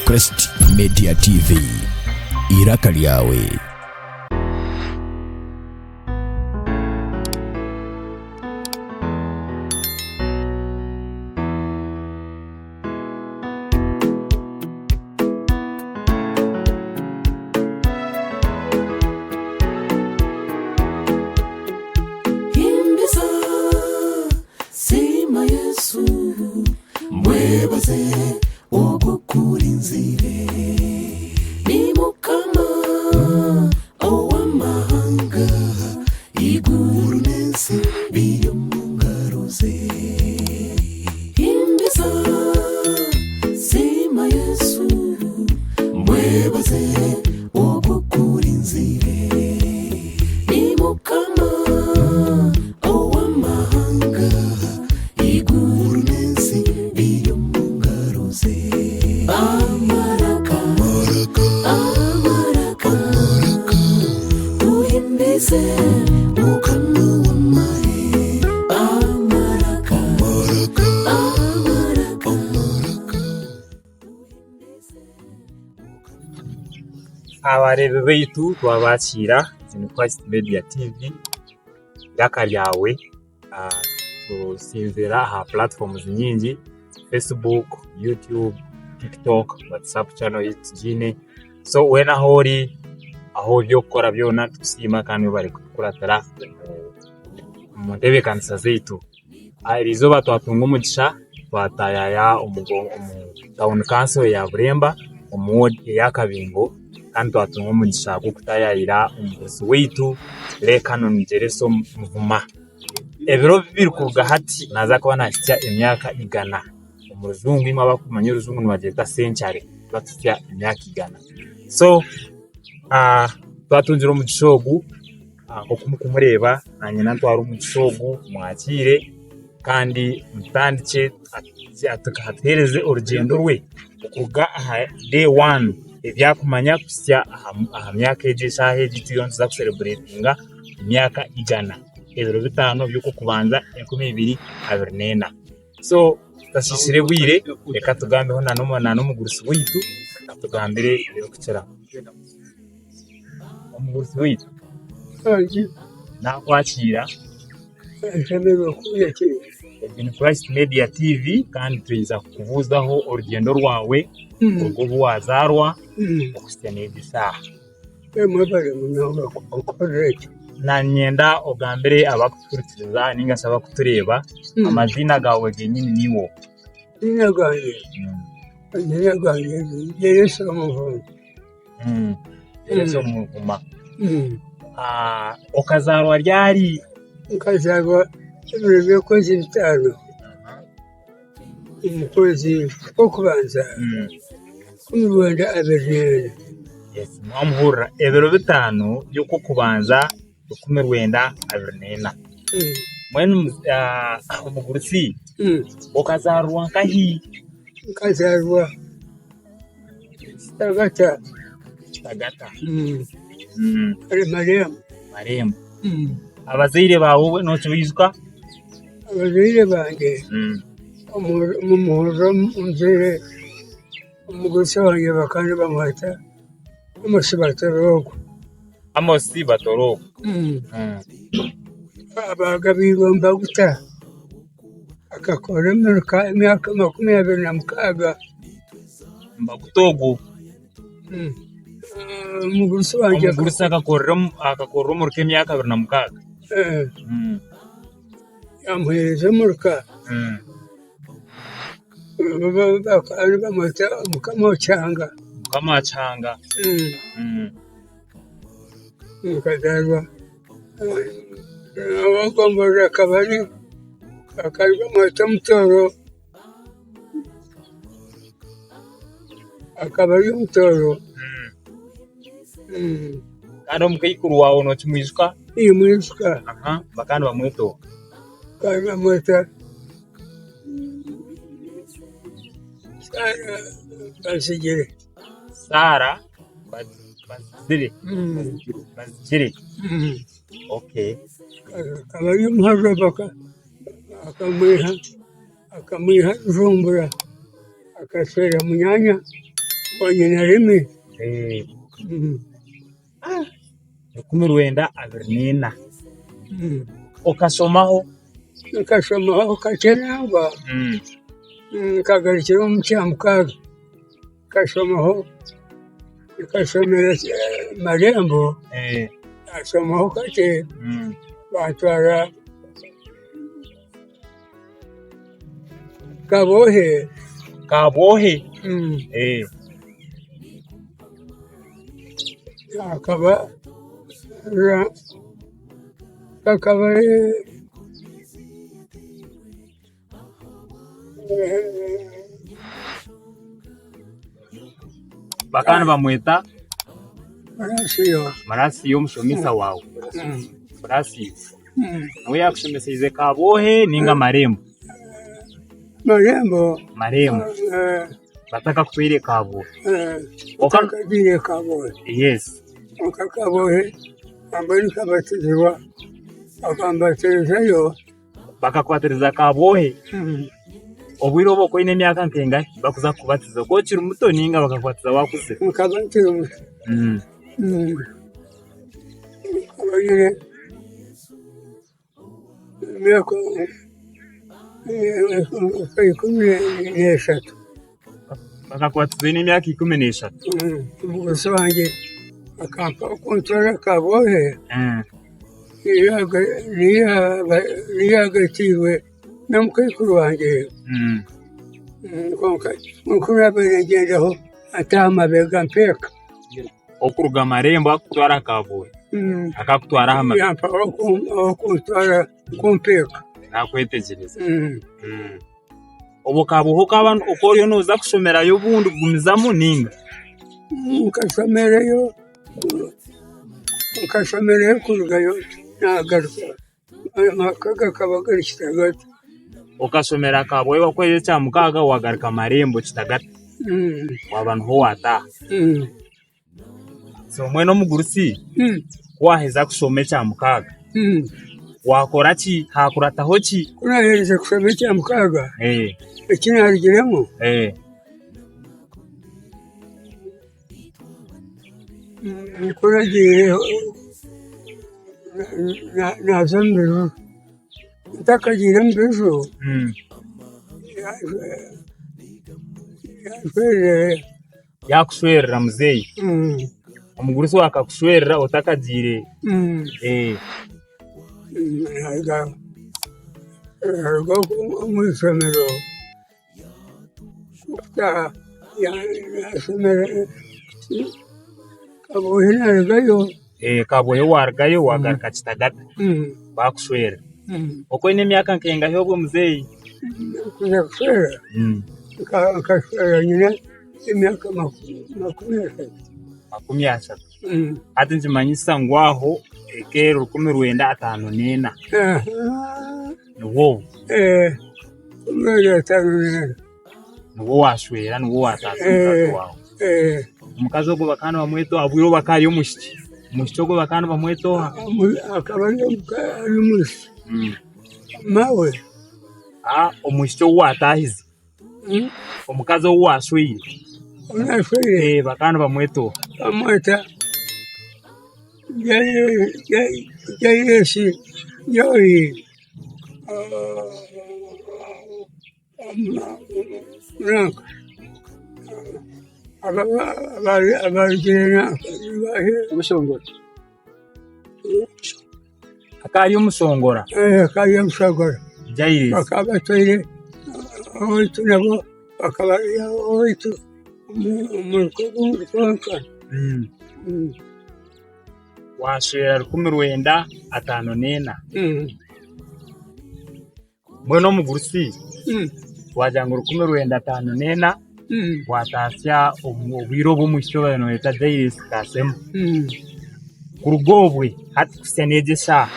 Crest Media TV, iraka lyawe. Mwebaze ogukurinzire ni mukama ow'amahanga iguru n'ensi biri mu ngaro ze. Himbiza sima Yesu, mwebaze ogukurinzire ni mukama ow'amahanga iguru n'ensi biri mu ngaro ze. Amaraka, amaraka, tuhimbize mukama w'amare. Amaraka, amaraka, abarebe baitu twabakira zino Crest Media TV, iraka lyawe. Tusinzira ha platforms nyingi: Facebook, YouTube, TikTok, WhatsApp channel yitugine. So wena hori aho byo kora byona tusima kandi bari kukuratara mu ntebe kanisa zeitu. Arizo batwatunga umugisha twatayaya town council ya Buremba ward ya Kabingo, kandi twatunga umugisha gukutayira umugozi weitu Canon Jereso Mvuma. Ebiro bibiri kuruga hati naza kuba nasitya imyaka igana. Umuzungu imwe abakumanya uruzungu nibageta century batutya imyaka igana. So twatunjira mu gishogu ko kumureba nanye natwara mu gishogu mwakire kandi mutandike atakatereze urugendo rwe kuruga day 1 ibyakumanya kusya aha myaka ejesha hejiti yonza celebratinga imyaka igana. Ebiro bitano byuko kubanza 2024. So tashisire bwire reka tugambeho na n'umugurusi witu katugambire ibyo kucera umugurusi witu nakwakira nshobora kuyakira in Crest Media TV, kandi tuyiza kuvuzaho urugendo rwawe urwo buwazarwa okusya n'ebisaha mwebale munonga okoreki na nyenda ogambire abakuturikiriza ninga saba kutureba amazina gawe genyini niwo. inaganye Jereso Mvuma. Jereso Mvuma. Okazarwa ryari? Nkazarwa ibiro kwezi bitano mu kwezi ko kubanza mu Rwanda abiriyene. Yes, mwamhura ebiro bitano yuko kubanza ukume Rwanda abiriyene. Mwenu umugurusi okazarwa nkahi? Nkazarwa Tagata. Ari Mariam. Abazaire bawe no tubizwa? Abazaire bange mu muhoro unzire umugurusi wange bakandi bamwita Amosi Batorogo. Abagabirwa Mbaguta akakora imyaka 26. Mbagutogo umugurusi wange akakora mu myaka 26. yamuhereza muruka bakandi bamwita Mukamacanga. Nkazarwa abagomboje akabari bamwita Mutoro. Akabari Mutoro. Kandi umukayikuru wawe no kimwizwa? Iyo mwizwa. Bakandi bamwito. Kandi bamwita Sara Bazire. Okay. Akabari Muharabaka akamwiha Jumbura akasera Munyanya wanyina rimwe rukumi rwenda abiri n'ina ukasomaho nkasomaho kake nangwa nkagarukira mu cyamukaga nkasomaho nkasomera marembo asomaho kake batwara kabohe akaba bakana bamweta marasiyo mushomesa wawe marasiyo nawe yakushomeseze kabohe ninga marembo bataka kutwire kabohe okakagire kabohe yes okakabohe ambani kabatizwa akambatirizayo bakakubatiriza kabohe obwire obwo ine myaka nkenga bakuza kubatiza ko kiri muto ninga bakakubatiza wakuze mukabatira abagire myaka n'eshatu bakakubatiza ine myaka 13 umugose wanjye akampa kontwara kabohe niyagatiwe namukuru wanjye mukuru abengendaho atamabega mpeka okuruga marembo akutwara kabohe akakutwara hama yampa okuntwara kumpeka nakwetegereza obo kaboho kabantu okoryo noza kushomerayo bundi gumizamu ninga nkasomerayo kurugayo nagaruka amakaga kabagari kitagata ukasomera kabohe wakweze cya mukaga wagaruka marembo kitagata wabantu ho wata so mweno mugurusi waheza kusome cya mukaga wakora ki hakurataho ki kunahereza kusome cya mukaga ikinarigiremo kuragiye nazambiru ntakagira mbizo yakushwerera muzeyi omugurusi wakakushwerera utakagire mwisomero yasomera kabohe narigayo kabohe wargayo wagaruka kitagata bakushwera uko ine myaka nkenga hobwo muzeyi kuza kushwera nkashwera nyine imyaka 30 ati nzimanyisa ngwaho ekero 14 nuwo kumera 5 nuwo washwera nuwo watasa wawe umukazi ogo bakana bamweto abwiro bakari umushiki umushiki ogo bakana bamweto akabandi umushiki mawe umushiki watahize omukazi washweye unashweye bakana bamweto amweta yesi yoyi nanka abarigirana umusongora akari umusongora akari umusongora jairi bakabatwire oitu nabo bakabariya oitu umukonka washwera 1954 mwono mugurusi wajanga 1954 watasya obwiro bw'omushyo bano eta Jairus Kasemo kurugobwe hati kusenegesa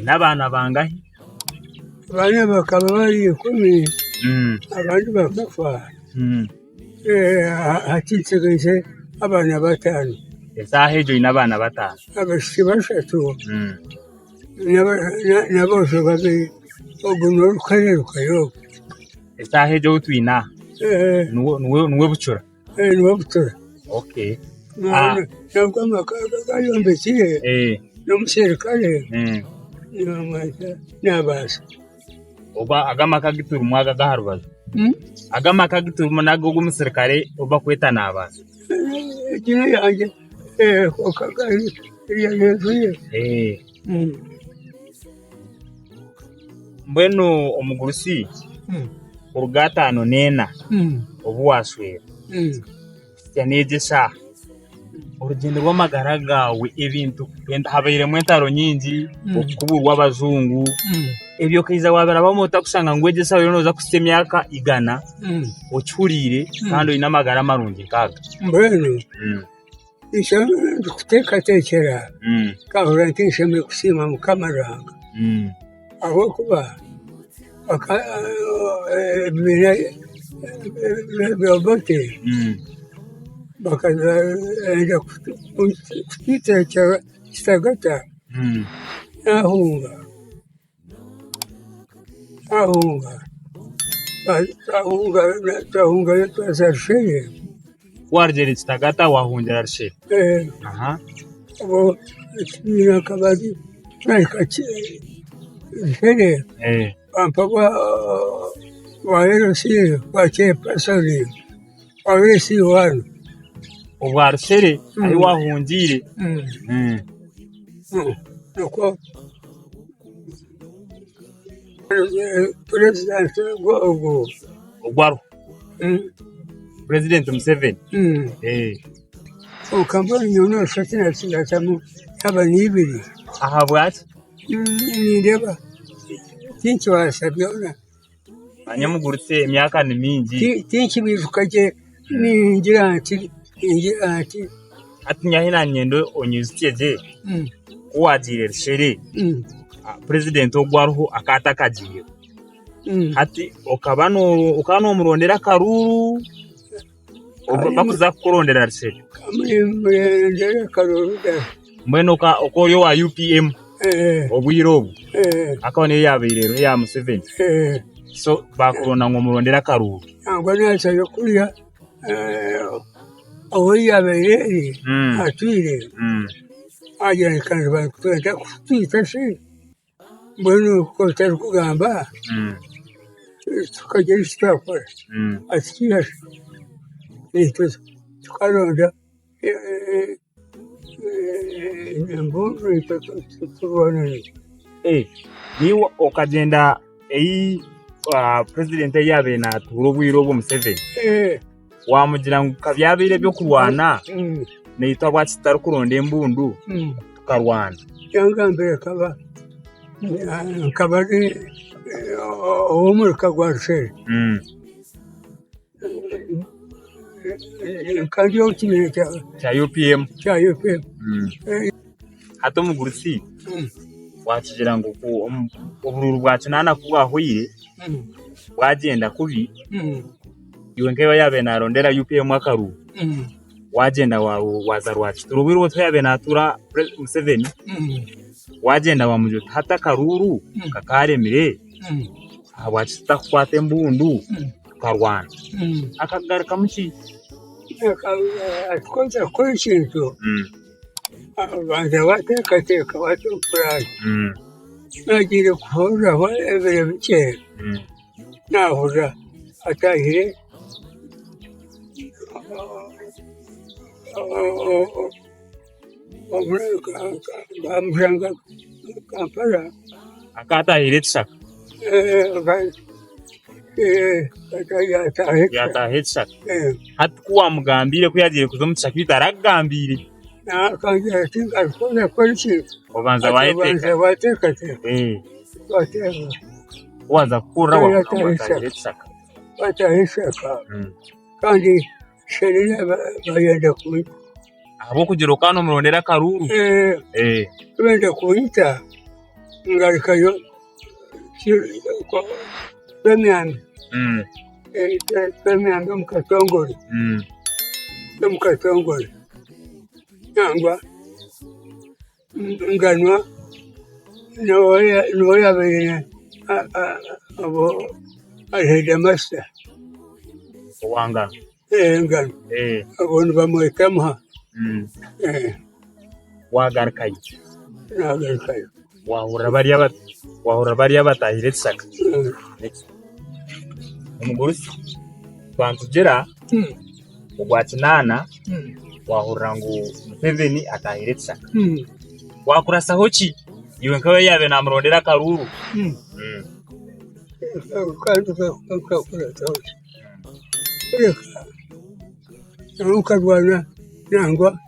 n'abana bangahe abana bakaba bari 10 abandi bakafa hatitsegeje abana batanu esahe jo inabana batanu abashiki bashatu nabose babiri oguno rukayo esahe jo twina nuwe bucura niwo butora Okay. nabwo amakaga gayombekiye n'omusirikare n'abaasa oba agamaka gituru mwaga gaharbaza agamaka gituru nago g'umusirikare oba kweta n'abaasa egino yanje okagari yayezuye mbwenu omugurusi urugatano nena obu waswera kyanegesa urugendo rw'amagara gawe ebintu habairemu entaro nyingi okuburwa abazungu ebyo kaiza wabera bamota kusanga ngwegesa yo noza kusita emyaka igana okihurire kandi oyina amagara marungi nkaga mbwenu ndikuteekateekera kahura nti nshemere kusiima mukama range ahabwokuba ebibiina byobote bakaenda kutiteekera kitagata ahunga twaza Rushere warjere kitagata wahungira Rushere abo ekibiina kabadi naika Rushere bampa bwa LC bwa chairperson bwa LC wanu obwa Rushere ari wahungire nuko president ogwaro President Museveni ukambona nyono shatina sinatamu haba nibiri aha bwati nindeba tinki wasabyona anyamugurutse emyaka ni mingi tinki bivukaje ningira ati atinya hina nyendo onyuzityeje kuwajire Rushere President ogwaruho akata kagiye hati ukano murondera karuru bakuza kurondera Rushere murondera karuru mbwenu okoryo wa UPM obwirobu akone yabirero ya Museveni so bakurona ngo murondera karuru ngo nacha yokuya yabirero atwire ajya kandi bakutenda kutita se mbwenu ko tari kugamba tukagera twakora atikiya tukaronda mbundu tubona niwo okagenda President yabe na turubwiro bwo Museveni wamugira ngo kabyabire byo kurwana neyitwa bwatitari kuronda embundu tukarwana yangambere kabari omurika gwa Rushere kandi yo kimene cya UPM hato mugurusi wakigira ngo ubururu bwacu nana kubahuyire wagenda kubi iwe nkewe yabe narondera UPM akaru wagenda waza rwacu turubiro twa yabe natura Museveni wagenda wamujo hata karuru kakaremire abachita kwate mbundu karwana akagaruka muki atkonza kwishinto abantu batekateka batupura nagira kuhora ebere bike nahora atahire bamusanga Kampala akatahire tsaka yatahire tsaka hatukuwa mugambire kuyagiye kuzomutsaka bitaragambire nakangira tinga kona kwalishi obanza bayiteka wateka waza kura watahire tsaka kandi sherina bayenda kuita abo kugira ukano murondera karuru benda kuita ngalikayo Pemyambi mukatongole nangwa nganwa noyabene abo alheda master wanga ngano eh abantu bamwekamuha wagarukayo nagarukayo wahura bariya batahire Saka umugore twantugera ugwa kinana wahura ngo Museveni atahire Saka wakurasaho ki iwe nkawe yabe namurondera karuru kandi kakurasaho ukarwana nangwa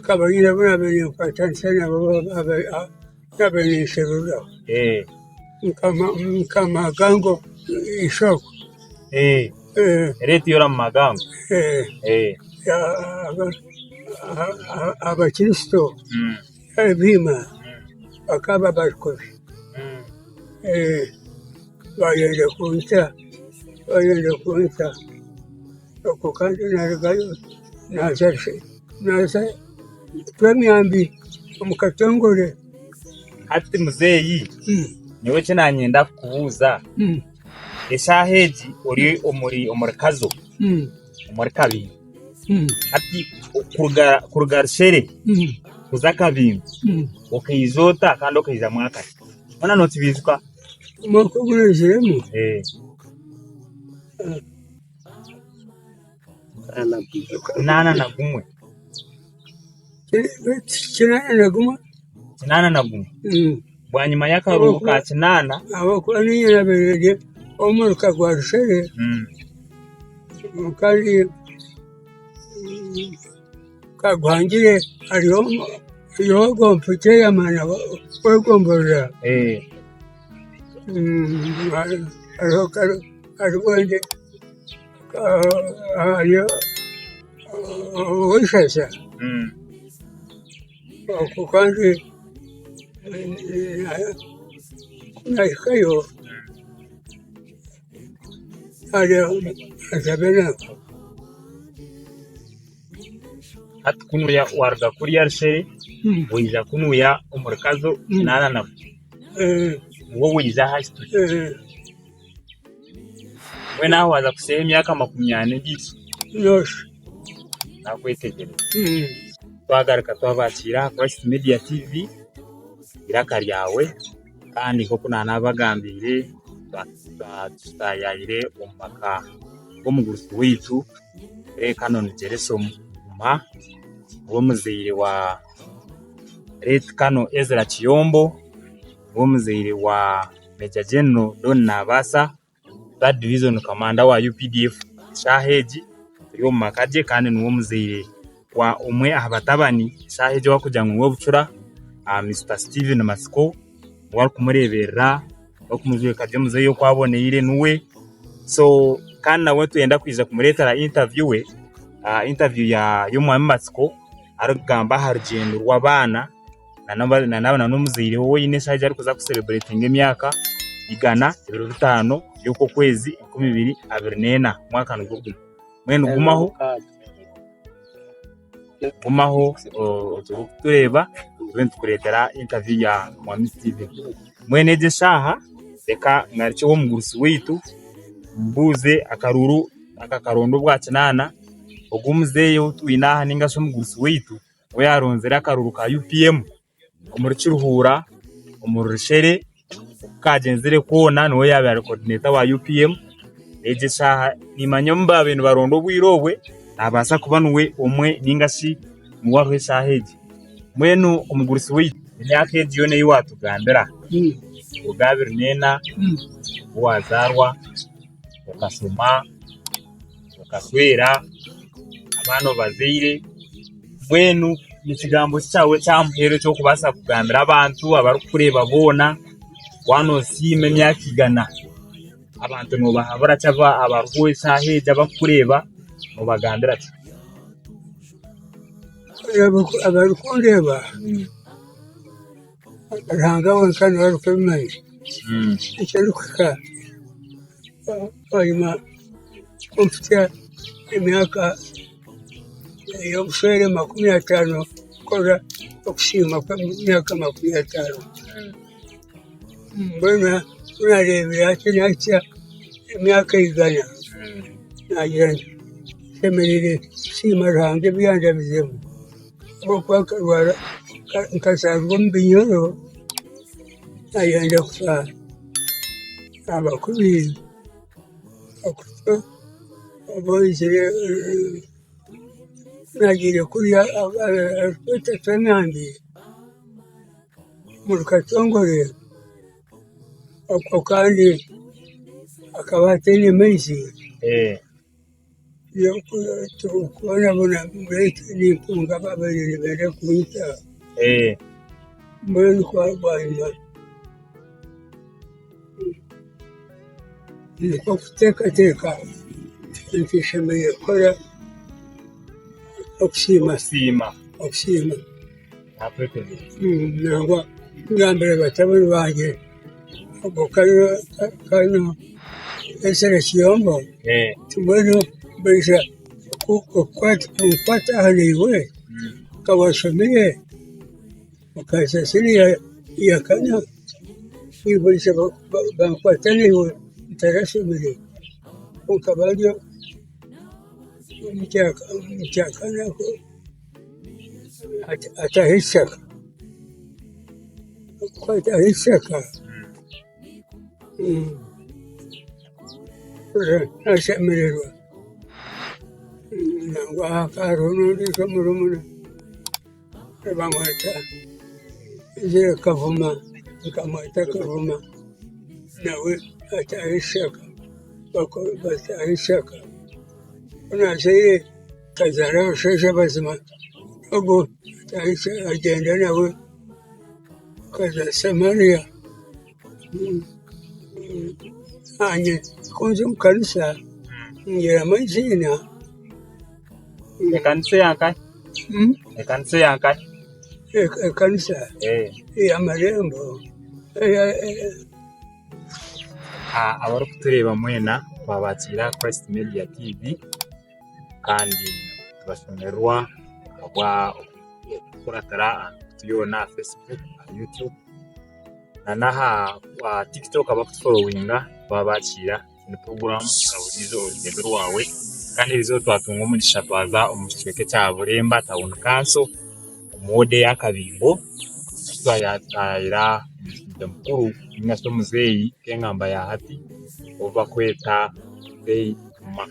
kabagira barabenye kwatanzania n'abenyesherura kama gango ishoko reti yora magango abakristo bima bakaba barikoze bagenda kunta ako kandi narigayo naza twemyambi omukatongole ati muzeyi niwe kinanyenda kubuza eshaheji uri omurikazo omurikabi ati kurugarshere kuza kabimbi okayizota kandi okayiza mwaka ona notibizwa mwaka gurejemo nana na gumwe kinana na gumwe bwanyuma y'akaruhuko ka kinana abakora n'iyiraberege omuruka gwa rushere kandi kagwangire hariho gompute y'amana kwegomborera hariho wende hariyo wishasa ako kandi nahikayo hariyo azabenako ati kunuya warga kuri yarshere wiza kunuya umurikazo kinana na wowe wiza hasi we naho waza kusema imyaka 20 yose nakwetegereza twagaruka twabakira Christ Media TV iraka ryawe kandi koko nanabagambire tutayayire umaka wo mugurusi witu Canon Jeresom wo muzeyire wa Red Kano Ezra Chiyombo wo muzeyire wa Major General Don Nabasa Third Division Commander wa UPDF Shaheji yo makaje kandi nuwo muzeyire wa umwe abatabani Shaheji wakujya mu bucura Mr Steven Masco wari kumurebera bakumuzwe kaje muzeyo kwaboneye nuwe so kandi nawe tuyenda kwiza kumuretara interview ya yo Masco arugamba harugendo rw'abana na n'umuzire wowe yine Shaheji ari kuza kucelebrating imyaka 105 yuko kwezi 2024 mwaka n'ugumwe mwene gumaho tureba tubent kuretera interview ya Mwami Steven mwene je shaha reka ngaricho wo mugurusi witu mbuze akaruru akakarondo bwa kinana ogumuzeyo twinaha ninga so mugurusi witu we yaronzera akaruru ka UPM umurikiruhura umurishere kagenzere kona no yabe coordinator wa UPM eje shaha nimanyomba ibintu barondo bwirobwe nabasa kubanuwe umwe ningashi muwarwe Shaheji mwenu umugurusi witu imyaka yone yiwatugambira ugabira nena wazarwa ukasoma ukaswera abano bazire mwenu ikigambo cyawe cyamuhere cyo kubasa kugambira abantu abarukureba bona wano sime myaka igana abantu no bahabura cyava abarwoye Shaheji abakureba no bagambira ati abarukundeba ranga wankana warukemeye icyaruka wayima kumfita imyaka y'obuswere 50 kora okushima kwa myaka 50 mbona unarebera ati nakya imyaka igana nagira semerere sima range byanja bizemu bwo kwakarwara nkasazwa mu binyoro ayenda kufa abakubiri akufa aboyizire nagira kuriya atatanyambi mu rukatongore ako kandi akaba atari menshi yo kubona mbere n'impunga babiri bere kunyita mbere twarwanya niko gutekateka nishimiye gukora okusima nangwa bwa mbere batabona banjye ako kano esere kiyombo tumweno besha kukwata haniwe kawasomeye ukaza siriya yakana ibulisha bankwataniwe ntarasomeye ukabalyo mchyakanako atahisaka kwatahisaka nasemererwa nangwa akaronondika murumuna bamweta zire kavuma nkamweta kavuma nawe atahisaka batahishaka unaseye kazara basheshe bazima ogo atahisha agenda nawe kaza Samaria anye kunze mukanisa ngira amazina ekanisa yankai ekanisa amarembo abari kutureba mwena twabakira Christ Media TV kandi tubashomerwa kwa kuratara tuyona Facebook YouTube naha wa TikTok abakufollowinga babakira ni program abulizo urugendo rwawe kandi rizo twatunga umugisha twaza umushike cya Buremba Town Council mode yakabingo twayatayira mukuru ingaso muzeyi kengamba ya hati ova kweta day ma